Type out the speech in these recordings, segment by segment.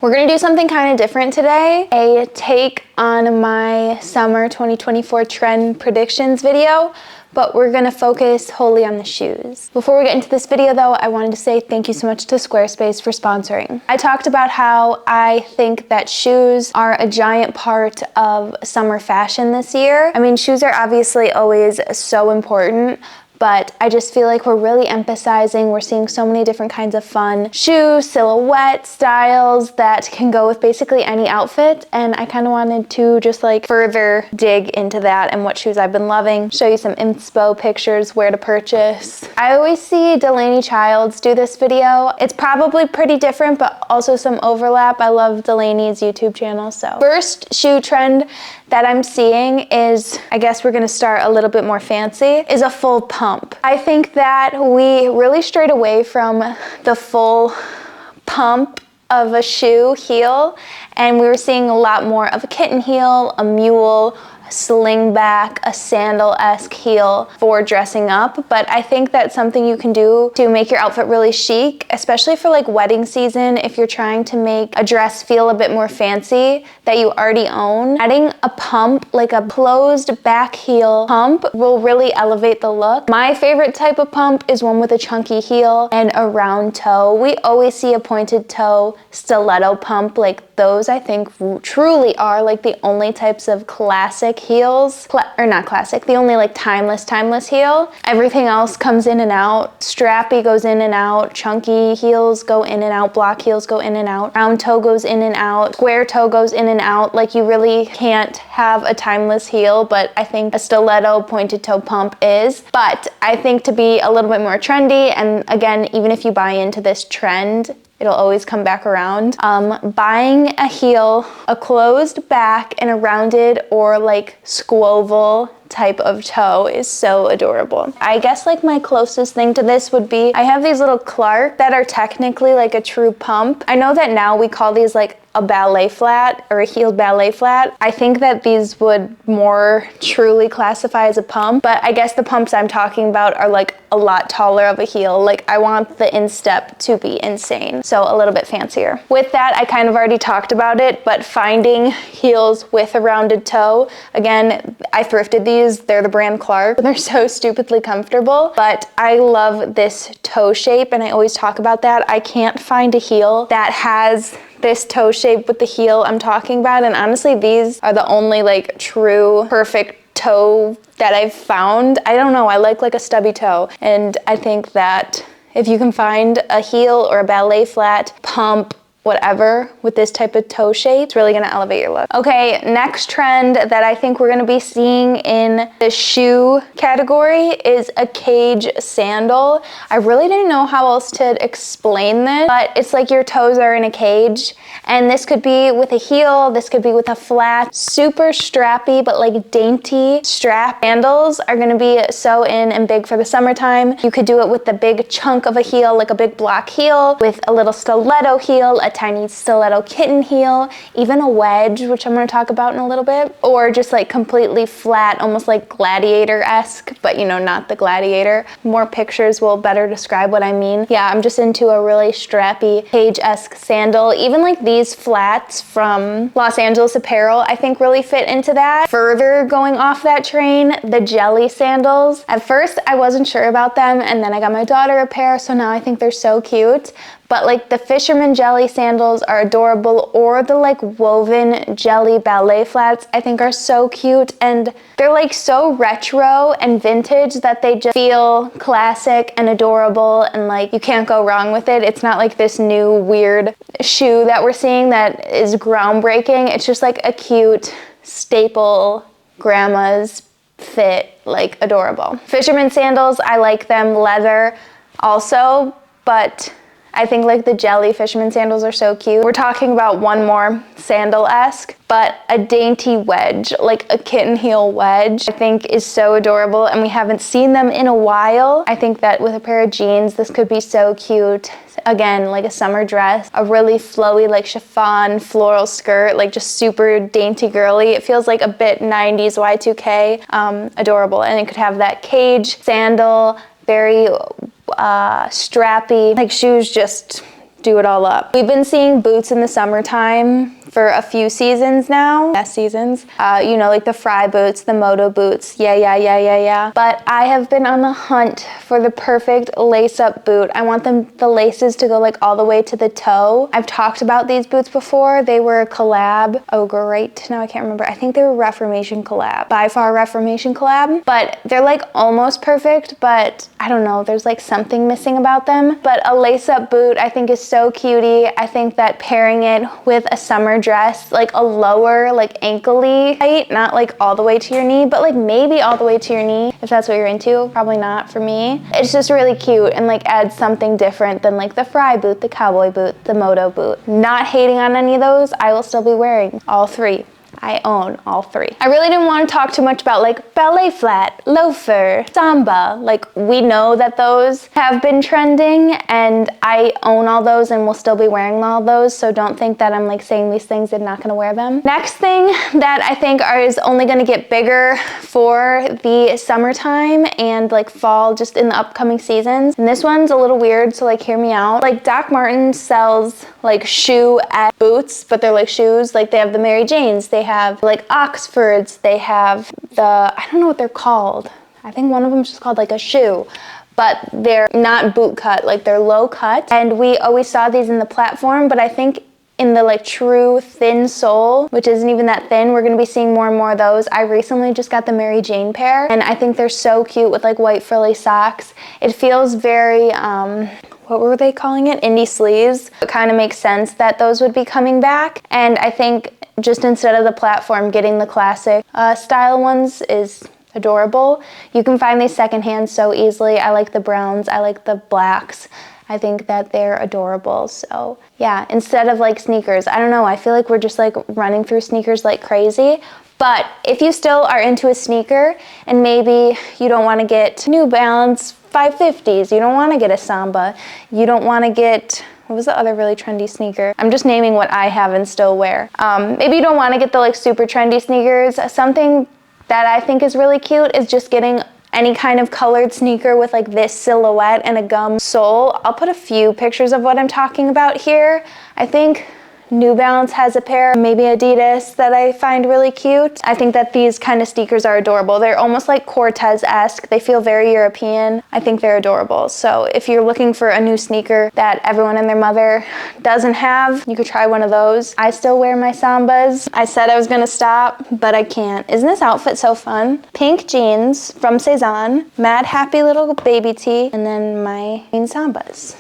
We're gonna do something kind of different today, a take on my summer 2024 trend predictions video, but we're gonna focus wholly on the shoes. Before we get into this video though, I wanted to say thank you so much to Squarespace for sponsoring. I talked about how I think that shoes are a giant part of summer fashion this year. I mean, shoes are obviously always so important, but I just feel like we're really emphasizing, we're seeing so many different kinds of fun shoe silhouette styles that can go with basically any outfit, and I kind of wanted to just like further dig into that and what shoes I've been loving, show you some inspo pictures, where to purchase. I always see Delaney Childs do this video. It's probably pretty different, but also some overlap. I love Delaney's YouTube channel. So first shoe trend that I'm seeing is, I guess we're gonna start a little bit more fancy, is a full pump. I think that we really strayed away from the full pump of a shoe heel, and we were seeing a lot more of a kitten heel, a mule, sling back, a sandal-esque heel for dressing up. But I think that's something you can do to make your outfit really chic, especially for like wedding season. If you're trying to make a dress feel a bit more fancy that you already own, adding a pump, like a closed back heel pump, will really elevate the look. My favorite type of pump is one with a chunky heel and a round toe. We always see a pointed toe stiletto pump. Like those, I think, truly are like the only types of classic heels, or not classic, the only like timeless heel. Everything else comes in and out. Strappy goes in and out, chunky heels go in and out, block heels go in and out, round toe goes in and out, square toe goes in and out. Like you really can't have a timeless heel, but I think a stiletto pointed toe pump is. But I think to be a little bit more trendy, and again, even if you buy into this trend, it'll always come back around. Buying a heel, a closed back, and a rounded or like squoval type of toe is so adorable. I guess like my closest thing to this would be, I have these little Clark that are technically like a true pump. I know that now we call these like a ballet flat or a heeled ballet flat. I think that these would more truly classify as a pump, but I guess the pumps I'm talking about are like a lot taller of a heel. Like I want the instep to be insane, so a little bit fancier. With that, I kind of already talked about it, but finding heels with a rounded toe, again, I thrifted these. They're the brand Clark. They're so stupidly comfortable, but I love this toe shape, and I always talk about that. I can't find a heel that has this toe shape with the heel I'm talking about, and honestly these are the only like true perfect toe that I've found. I don't know, I like a stubby toe, and I think that if you can find a heel or a ballet flat pump, whatever, with this type of toe shape, it's really gonna elevate your look. Okay, next trend that I think we're gonna be seeing in the shoe category is a cage sandal. I really didn't know how else to explain this, but it's like your toes are in a cage, and this could be with a heel, this could be with a flat, super strappy, but like dainty strap. Sandals are gonna be so in and big for the summertime. You could do it with the big chunk of a heel, like a big block heel, with a little stiletto heel, a tiny stiletto kitten heel, even a wedge, which I'm going to talk about in a little bit, or just like completely flat, almost like gladiator-esque, but you know, not the gladiator. More pictures will better describe what I mean. Yeah, I'm just into a really strappy cage-esque sandal. Even like these flats from Los Angeles Apparel, I think really fit into that. Further going off that train, the jelly sandals. At first, I wasn't sure about them, and then I got my daughter a pair, so now I think they're so cute. But like the fisherman jelly sandals are adorable, or the like woven jelly ballet flats I think are so cute, and they're like so retro and vintage that they just feel classic and adorable, and like you can't go wrong with it. It's not like this new weird shoe that we're seeing that is groundbreaking. It's just like a cute staple grandma's fit, like adorable. Fisherman sandals, I like them leather also, but I think like the jelly fisherman sandals are so cute. We're talking about one more sandal-esque, but a dainty wedge, like a kitten heel wedge, I think is so adorable, and we haven't seen them in a while. I think that with a pair of jeans, this could be so cute. Again, like a summer dress, a really flowy like chiffon floral skirt, like just super dainty girly. It feels like a bit 90s Y2K, adorable. And it could have that cage sandal, very strappy, like shoes just do it all up. We've been seeing boots in the summertime for a few seasons now. Yes, seasons. You know, like the Fry boots, the Moto boots. Yeah. But I have been on the hunt for the perfect lace-up boot. I want the laces to go like all the way to the toe. I've talked about these boots before. They were a collab. Oh, great. Now I can't remember. I think they were Reformation collab. By far Reformation collab. But they're like almost perfect, but I don't know. There's like something missing about them. But a lace-up boot I think is so cutie. I think that pairing it with a summer dress, like a lower, like ankle-y height, not like all the way to your knee, but like maybe all the way to your knee if that's what you're into. Probably not for me. It's just really cute and like adds something different than like the Fry boot, the cowboy boot, the Moto boot. Not hating on any of those. I will still be wearing all three. I own all three. I really didn't want to talk too much about like ballet flat, loafer, samba. Like we know that those have been trending and I own all those and will still be wearing all those. So don't think that I'm like saying these things and not going to wear them. Next thing that I think is only going to get bigger for the summertime and like fall just in the upcoming seasons. And this one's a little weird, so like hear me out. Like Doc Martin sells like shoe at boots, but they're like shoes. Like they have the Mary Janes, they have like Oxfords, they have I don't know what they're called. I think one of them is just called like a shoe, but they're not boot cut, like they're low cut. And we always saw these in the platform, but I think in the like true thin sole, which isn't even that thin, we're gonna be seeing more and more of those. I recently just got the Mary Jane pair and I think they're so cute with like white frilly socks. It feels very, what were they calling it? Indie sleeves. It kind of makes sense that those would be coming back. And I think just instead of the platform, getting the classic style ones is adorable. You can find these secondhand so easily. I like the browns, I like the blacks. I think that they're adorable. So yeah, instead of like sneakers, I don't know, I feel like we're just like running through sneakers like crazy. But if you still are into a sneaker and maybe you don't want to get New Balance 550s, you don't want to get a Samba, you don't want to get, what was the other really trendy sneaker? I'm just naming what I have and still wear. Maybe you don't want to get the like super trendy sneakers. Something that I think is really cute is just getting any kind of colored sneaker with like this silhouette and a gum sole. I'll put a few pictures of what I'm talking about here. I think New Balance has a pair, maybe Adidas, that I find really cute. I think that these kind of sneakers are adorable. They're almost like Cortez-esque. They feel very European. I think they're adorable. So if you're looking for a new sneaker that everyone and their mother doesn't have, you could try one of those. I still wear my Sambas. I said I was gonna stop, but I can't. Isn't this outfit so fun? Pink jeans from Cezanne, mad happy little baby tee, and then my green Sambas.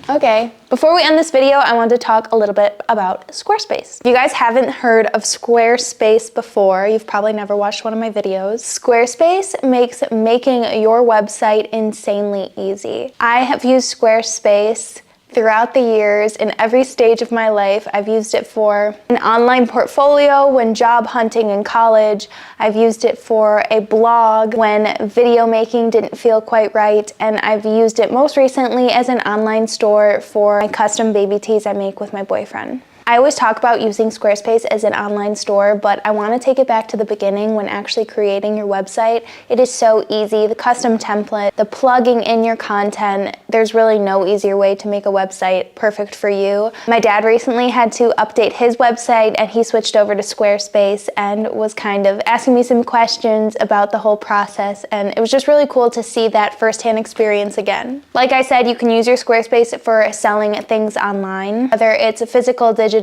Okay, before we end this video, I wanted to talk a little bit about Squarespace. If you guys haven't heard of Squarespace before, you've probably never watched one of my videos. Squarespace makes making your website insanely easy. I have used Squarespace throughout the years, in every stage of my life. I've used it for an online portfolio when job hunting in college. I've used it for a blog when video making didn't feel quite right. And I've used it most recently as an online store for my custom baby tees I make with my boyfriend. I always talk about using Squarespace as an online store, but I want to take it back to the beginning when actually creating your website. It is so easy. The custom template, the plugging in your content, there's really no easier way to make a website perfect for you. My dad recently had to update his website and he switched over to Squarespace and was kind of asking me some questions about the whole process, and it was just really cool to see that firsthand experience again. Like I said, you can use your Squarespace for selling things online, whether it's a physical, digital,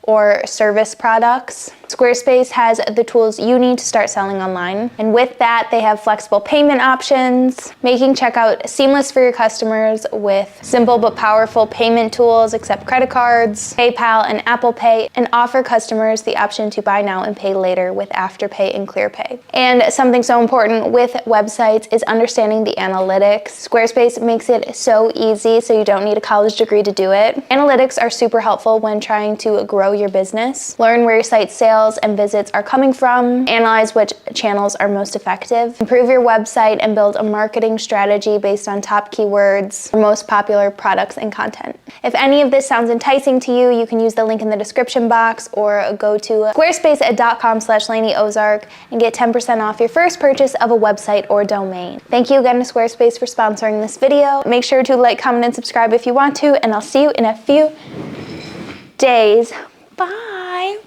or service products. Squarespace has the tools you need to start selling online. And with that, they have flexible payment options, making checkout seamless for your customers with simple but powerful payment tools, accept credit cards, PayPal, and Apple Pay, and offer customers the option to buy now and pay later with Afterpay and ClearPay. And something so important with websites is understanding the analytics. Squarespace makes it so easy, so you don't need a college degree to do it. Analytics are super helpful when trying going to grow your business. Learn where your site's sales and visits are coming from. Analyze which channels are most effective. Improve your website and build a marketing strategy based on top keywords for most popular products and content. If any of this sounds enticing to you, you can use the link in the description box or go to squarespace.com/LaineyOzark and get 10% off your first purchase of a website or domain. Thank you again to Squarespace for sponsoring this video. Make sure to like, comment, and subscribe if you want to, and I'll see you in a few days. Bye.